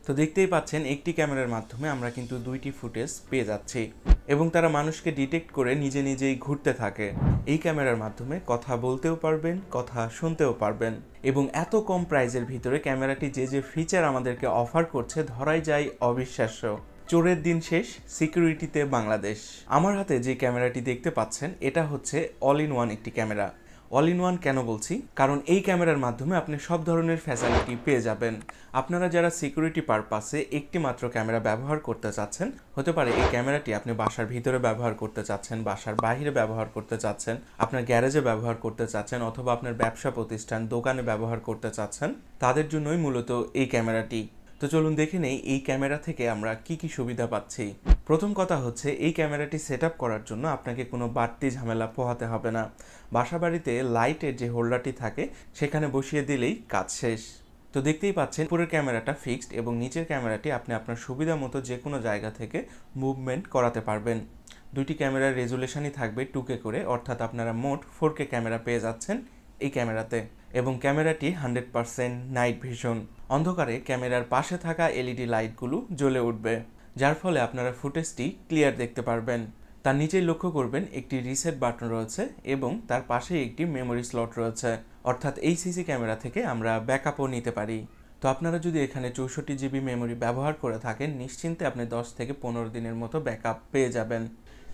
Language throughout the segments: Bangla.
তো দেখতেই পাচ্ছেন একটি ক্যামেরার মাধ্যমে আমরা কিন্তু দুইটি ফুটেজ পেয়ে যাচ্ছি এবং তারা মানুষকে ডিটেক্ট করে নিজে নিজেই ঘুরতে থাকে। এই ক্যামেরার মাধ্যমে কথা বলতেও পারবেন, কথা শুনতেও পারবেন এবং এত কম প্রাইজের ভিতরে ক্যামেরাটি যে ফিচার আমাদেরকে অফার করছে ধরাই যায় অবিশ্বাস্য। চোরের দিন শেষ, সিকিউরিটিতে বাংলাদেশ। আমার হাতে যে ক্যামেরাটি দেখতে পাচ্ছেন এটা হচ্ছে অল ইন ওয়ান একটি ক্যামেরা। অল ইন ওয়ান কেন বলছি? কারণ এই ক্যামেরার মাধ্যমে আপনি সব ধরনের ফ্যাসিলিটি পেয়ে যাবেন। আপনারা যারা সিকিউরিটি পারপাসে একটি মাত্র ক্যামেরা ব্যবহার করতে চাচ্ছেন, হতে পারে এই ক্যামেরাটি আপনি বাসার ভিতরে ব্যবহার করতে চাচ্ছেন, বাসার বাইরে ব্যবহার করতে চাচ্ছেন, আপনার গ্যারেজে ব্যবহার করতে চাচ্ছেন, অথবা আপনার ব্যবসা প্রতিষ্ঠান দোকানে ব্যবহার করতে চাচ্ছেন, তাদের জন্যই মূলত এই ক্যামেরাটি। তো চলুন দেখে নেই এই ক্যামেরা থেকে আমরা কি কি সুবিধা পাচ্ছি। প্রথম কথা হচ্ছে এই ক্যামেরাটি সেট আপ করার জন্য আপনাকে কোনো বাড়তি ঝামেলা পোহাতে হবে না। বাসা বাড়িতে লাইটের যে হোল্ডারটি থাকে সেখানে বসিয়ে দিলেই কাজ শেষ। তো দেখতেই পাচ্ছেন উপরের ক্যামেরাটা ফিক্সড এবং নিচের ক্যামেরাটি আপনি আপনার সুবিধা মতো যে কোনো জায়গা থেকে মুভমেন্ট করাতে পারবেন। দুইটি ক্যামেরার রেজুলেশনই থাকবে 2K করে, অর্থাৎ আপনারা মোট 4K ক্যামেরা পেয়ে যাচ্ছেন এই ক্যামেরাতে। এবং ক্যামেরাটি 100% নাইট ভিশন। অন্ধকারে ক্যামেরার পাশে থাকা এলইডি লাইটগুলো জ্বলে উঠবে, যার ফলে আপনারা ফুটেজটি ক্লিয়ার দেখতে পারবেন। তার নিচেই লক্ষ্য করবেন একটি রিসেট বাটন রয়েছে এবং তার পাশেই একটি মেমোরি স্লট রয়েছে, অর্থাৎ এই সিসি ক্যামেরা থেকে আমরা ব্যাকআপও নিতে পারি। তো আপনারা যদি এখানে 64 GB মেমোরি ব্যবহার করে থাকেন, নিশ্চিন্তে আপনি 10 থেকে 15 দিনের মতো ব্যাকআপ পেয়ে যাবেন।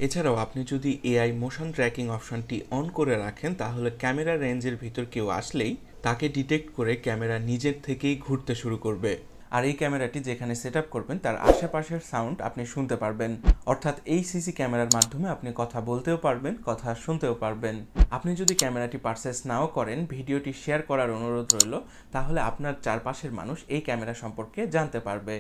এছাড়াও আপনি যদি এআই মোশন ট্র্যাকিং অপশনটি অন করে রাখেন, তাহলে ক্যামেরা রেঞ্জের ভিতর কেউ আসলেই তাকে ডিটেক্ট করে ক্যামেরা নিজের থেকেই ঘুরতে শুরু করবে। আর এই ক্যামেরাটি যেখানে সেট আপ করবেন তার আশেপাশের সাউন্ড আপনি শুনতে পারবেন, অর্থাৎ এই সিসি ক্যামেরার মাধ্যমে আপনি কথা বলতেও পারবেন, কথা শুনতেও পারবেন। আপনি যদি ক্যামেরাটি পারচেস নাও করেন, ভিডিওটি শেয়ার করার অনুরোধ রইল, তাহলে আপনার চারপাশের মানুষ এই ক্যামেরা সম্পর্কে জানতে পারবে।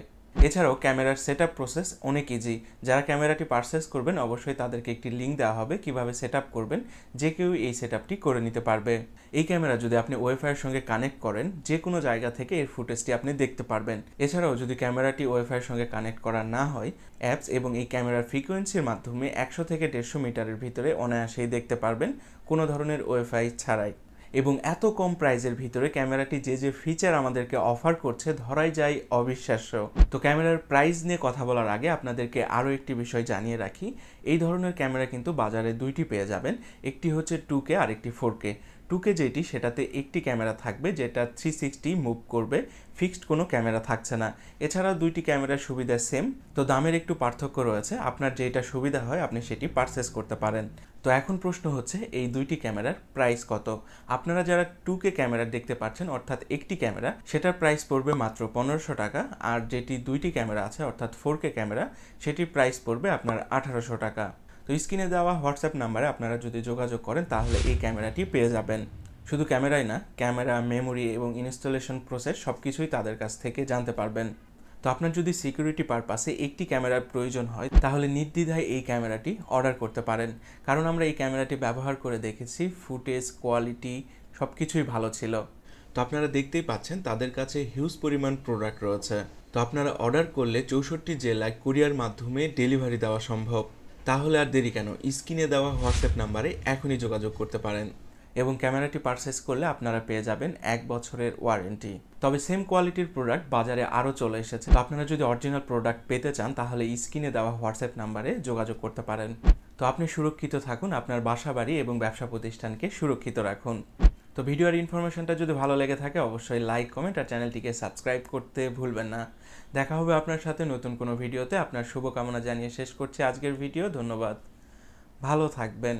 এছাড়াও ক্যামেরার সেট আপ প্রসেস অনেক ইজি। যারা ক্যামেরাটি পারচেস করবেন অবশ্যই তাদেরকে একটি লিঙ্ক দেওয়া হবে কিভাবে সেট আপ করবেন, যে কেউ এই সেট আপটি করে নিতে পারবে। এই ক্যামেরা যদি আপনি ওয়াইফাইয়ের সঙ্গে কানেক্ট করেন, যে কোনো জায়গা থেকে এর ফুটেজটি আপনি দেখতে পারবেন। এছাড়াও যদি ক্যামেরাটি ওয়াইফাইয়ের সঙ্গে কানেক্ট করা না হয়, অ্যাপস এবং এই ক্যামেরার ফ্রিকোয়েন্সির মাধ্যমে 100 থেকে 150 মিটারের ভিতরে অনায়াসেই দেখতে পারবেন, কোনো ধরনের ওয়াইফাই ছাড়াই। এবং এত কম প্রাইজের ভিতরে ক্যামেরাটি যে ফিচার আমাদেরকে অফার করছে ধরাই যায় অবিশ্বাস্য। তো ক্যামেরার প্রাইস নিয়ে কথা বলার আগে আপনাদেরকে আরও একটি বিষয় জানিয়ে রাখি। এই ধরনের ক্যামেরা কিন্তু বাজারে দুইটি পেয়ে যাবেন, একটি হচ্ছে 2K আর একটি 4K। 2K যেটি, সেটাতে একটি ক্যামেরা থাকবে যেটা 360 মুভ করবে, ফিক্সড কোনো ক্যামেরা থাকছে না। এছাড়াও দুইটি ক্যামেরার সুবিধা সেম, তো দামের একটু পার্থক্য রয়েছে। আপনার যেটা সুবিধা হয় আপনি সেটি পারচেস করতে পারেন। তো এখন প্রশ্ন হচ্ছে এই দুইটি ক্যামেরার প্রাইস কত। আপনারা যারা 2K ক্যামেরা দেখতে পাচ্ছেন, অর্থাৎ একটি ক্যামেরা, সেটার প্রাইস পড়বে মাত্র 1500 টাকা। আর যেটি দুইটি ক্যামেরা আছে অর্থাৎ 4K ক্যামেরা, সেটির প্রাইস পড়বে আপনার 1800 টাকা। তো স্ক্রিনে দেওয়া হোয়াটসঅ্যাপ নাম্বারে আপনারা যদি যোগাযোগ করেন তাহলে এই ক্যামেরাটি পেয়ে যাবেন। শুধু ক্যামেরাই না, ক্যামেরা, মেমোরি এবং ইনস্টলেশন প্রসেস সব কিছুই তাদের কাছ থেকে জানতে পারবেন। তো আপনার যদি সিকিউরিটি পারপাসে একটি ক্যামেরার প্রয়োজন হয় তাহলে নির্দ্বিধায় এই ক্যামেরাটি অর্ডার করতে পারেন, কারণ আমরা এই ক্যামেরাটি ব্যবহার করে দেখেছি, ফুটেজ কোয়ালিটি সব কিছুই ভালো ছিল। তো আপনারা দেখতেই পাচ্ছেন তাদের কাছে হিউজ পরিমাণ প্রোডাক্ট রয়েছে। তো আপনারা অর্ডার করলে 64 জেলায় কুরিয়ার মাধ্যমে ডেলিভারি দেওয়া সম্ভব। তাহলে আর দেরি কেন, স্ক্রিনে দেওয়া হোয়াটসঅ্যাপ নাম্বারে এখনই যোগাযোগ করতে পারেন। এবং ক্যামেরাটি পারচেস করলে আপনারা পেয়ে যাবেন 1 বছরের ওয়ারেন্টি। তবে সেম কোয়ালিটির প্রোডাক্ট বাজারে আরও চলে এসেছে। তো আপনারা যদি অরিজিনাল প্রোডাক্ট পেতে চান তাহলে স্ক্রিনে দেওয়া হোয়াটসঅ্যাপ নাম্বারে যোগাযোগ করতে পারেন। তো আপনি সুরক্ষিত থাকুন, আপনার বাসা বাড়ি এবং ব্যবসা প্রতিষ্ঠানকে সুরক্ষিত রাখুন। তো ভিডিওর ইনফরমেশনটা যদি ভালো লেগে থাকে অবশ্যই লাইক, কমেন্ট আর চ্যানেলটিকে সাবস্ক্রাইব করতে ভুলবেন না। দেখা হবে আপনার সাথে নতুন কোনো ভিডিওতে। আপনার শুভকামনা জানিয়ে শেষ করছি আজকের ভিডিও। ধন্যবাদ, ভালো থাকবেন।